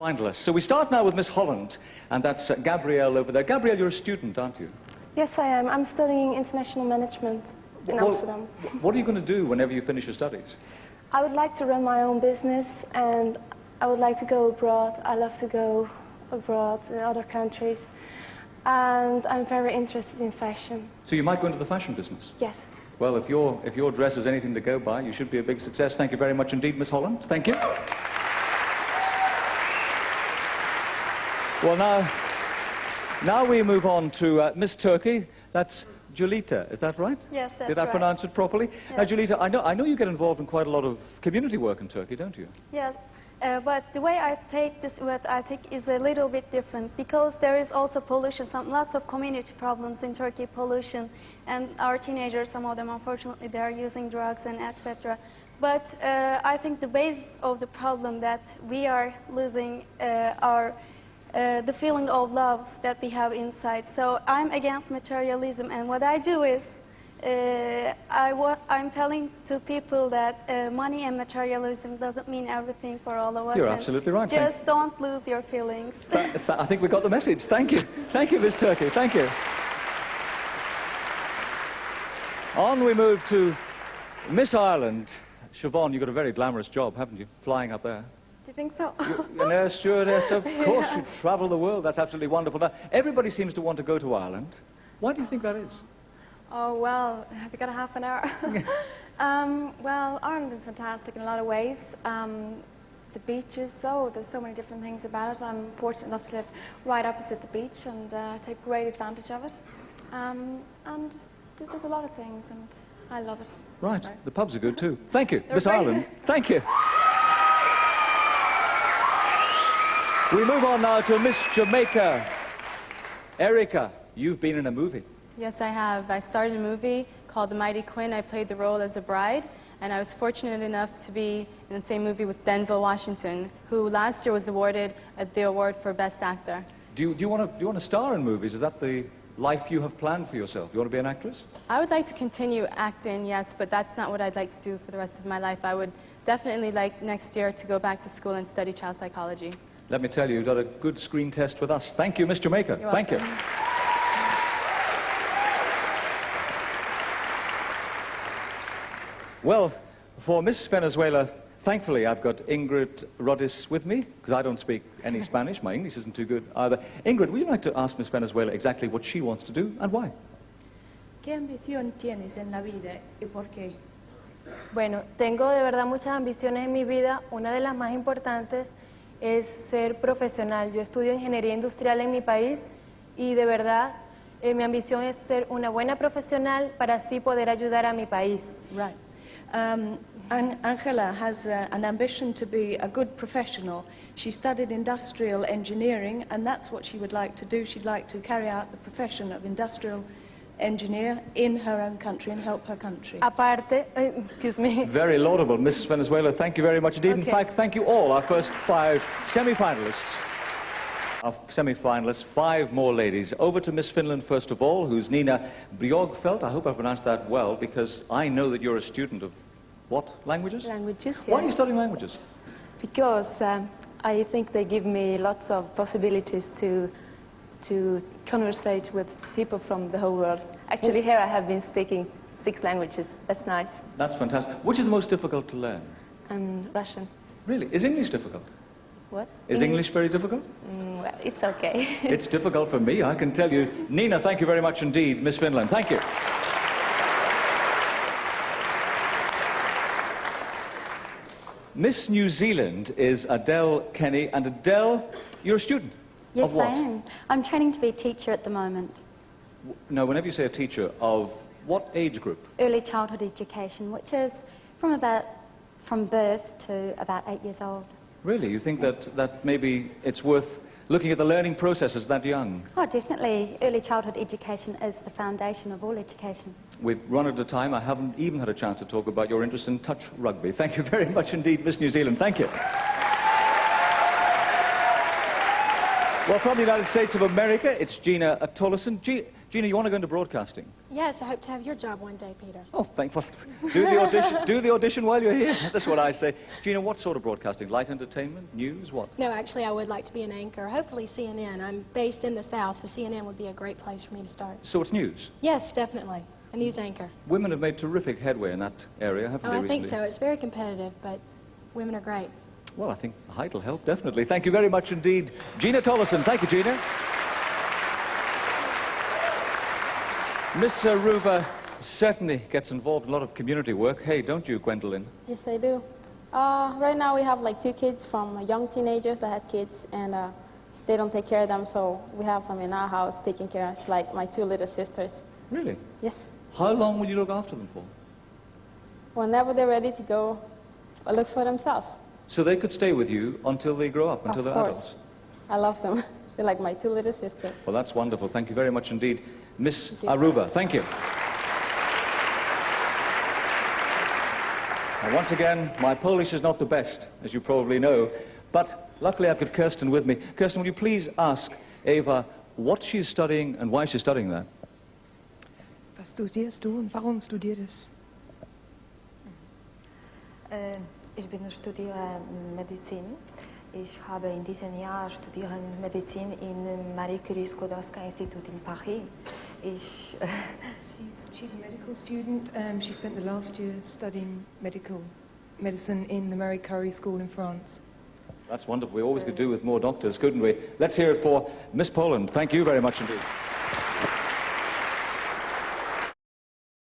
Finalists. So we start now with Miss Holland, and that's Gabrielle over there. Gabrielle, you're a student, aren't you? Yes, I am. I'm studying international management in Amsterdam. What are you going to do whenever you finish your studies? I would like to run my own business, and I would like to go abroad. I love to go abroad in other countries, and I'm very interested in fashion. So you might go into the fashion business? Yes. Well, if your dress is anything to go by, you should be a big success. Thank you very much indeed, Miss Holland. Thank you. Well, now we move on to Miss Turkey. That's Julita, is that right? Yes, that's right. Did I pronounce it properly? Yes. Now, Julita, I know you get involved in quite a lot of community work in Turkey, don't you? Yes, but the way I take this word, I think, is a little bit different because there is also pollution, lots of community problems in Turkey, pollution, and our teenagers, some of them, unfortunately, they are using drugs and etc. But I think the base of the problem that we are losing the feeling of love that we have inside. So I'm against materialism, and what I do is I'm telling to people that money and materialism doesn't mean everything for all of us. You're absolutely right. Just don't lose your feelings. I think we got the message. Thank you. Thank you, Miss Turkey. Thank you. On we move to Miss Ireland. Siobhan, you've got a very glamorous job, haven't you? Flying up there. Do you think so? You're an air stewardess, of course. You travel the world. That's absolutely wonderful. Now, everybody seems to want to go to Ireland. Why do you think that is? Oh, well, have you got a half an hour? Well, Ireland is fantastic in a lot of ways. The beaches, there's so many different things about it. I'm fortunate enough to live right opposite the beach and take great advantage of it. And there's just a lot of things, and I love it. Right. The pubs are good too. Thank you, Miss great. Ireland. Thank you. We move on now to Miss Jamaica. Erica, you've been in a movie. Yes, I have. I starred in a movie called The Mighty Quinn. I played the role as a bride, and I was fortunate enough to be in the same movie with Denzel Washington, who last year was awarded the award for Best Actor. Do you want to star in movies? Is that the life you have planned for yourself? You want to be an actress? I would like to continue acting, yes, but that's not what I'd like to do for the rest of my life. I would definitely like next year to go back to school and study child psychology. Let me tell you, you've got a good screen test with us. Thank you, Miss Jamaica. You're Thank you. welcome. Well, for Miss Venezuela, thankfully I've got Ingrid Rodis with me, because I don't speak any Spanish. My English isn't too good either. Ingrid, would you like to ask Miss Venezuela exactly what she wants to do and why? ¿Qué ambición tienes en la vida y por qué? Bueno, tengo de verdad muchas ambiciones en mi vida. Una de las más importantes es ser profesional. Yo estudio ingeniería industrial en mi país y de verdad mi ambición es ser una buena profesional para así poder ayudar a mi país. Right. Angela has an ambition to be a good professional. She studied industrial engineering, and that's what she would like to do. She'd like to carry out the profession of industrial engineer in her own country and help her country. Aparte, excuse me. Very laudable, Miss Venezuela. Thank you very much indeed. Okay. In fact, thank you all, our first 5 semi-finalists. Our semi-finalists, 5 more ladies. Over to Miss Finland, first of all, who's Nina Bjorgfeldt. I hope I pronounced that well, because I know that you're a student of what languages? Languages, yes. Why are you studying languages? Because I think they give me lots of possibilities to conversate with people from the whole world. Actually, here I have been speaking 6 languages. That's nice. That's fantastic. Which is the most difficult to learn? Russian. Really? Is English difficult? What? Is English very difficult? Well, it's okay. It's difficult for me, I can tell you. Nina, thank you very much indeed. Miss Finland, thank you. Miss New Zealand is Adele Kenny. And Adele, you're a student. Yes, of what? I am. I'm training to be a teacher at the moment. Now, whenever you say a teacher, of what age group? Early childhood education, which is from birth to about 8 years old. Really? You think that maybe it's worth looking at the learning processes that young? Oh, definitely. Early childhood education is the foundation of all education. We've run out of time. I haven't even had a chance to talk about your interest in touch rugby. Thank you very much indeed, Miss New Zealand. Thank you. Well, from the United States of America, it's Gina Tollison. Gina, you want to go into broadcasting? Yes, I hope to have your job one day, Peter. Oh, well, do the audition while you're here. That's what I say. Gina, what sort of broadcasting? Light entertainment? News? What? No, actually, I would like to be an anchor, hopefully CNN. I'm based in the South, so CNN would be a great place for me to start. So it's news? Yes, definitely. A news anchor. Women have made terrific headway in that area, haven't they, I recently? think so. It's very competitive, but women are great. Well, I think height will help, definitely. Thank you very much indeed. Gina Tolleson. Thank you, Gina. Miss Aruba certainly gets involved in a lot of community work. Hey, don't you, Gwendolyn? Yes, I do. Right now we have like 2 kids from young teenagers that had kids, and they don't take care of them, so we have them in our house taking care of us, like my 2 little sisters. Really? Yes. How long will you look after them for? Whenever they're ready to go look for themselves. So they could stay with you until they grow up, until Of they're course. adults? I love them. They're like my 2 little sisters. Well, that's wonderful. Thank you very much indeed. Miss Aruba, thank you. And once again, my Polish is not the best, as you probably know, but luckily I've got Kirsten with me. Kirsten, will you please ask Eva what she's studying and why she's studying that? Was studierst du und warum studierst du? Ich studiere Medizin. Ich habe in diesem Jahr studieren Medizin im Marie Curie Skłodowska-Institut in Paris. She's a medical student. She spent the last year studying medicine in the Marie Curie School in France. That's wonderful. We always could do with more doctors, couldn't we? Let's hear it for Miss Poland. Thank you very much indeed.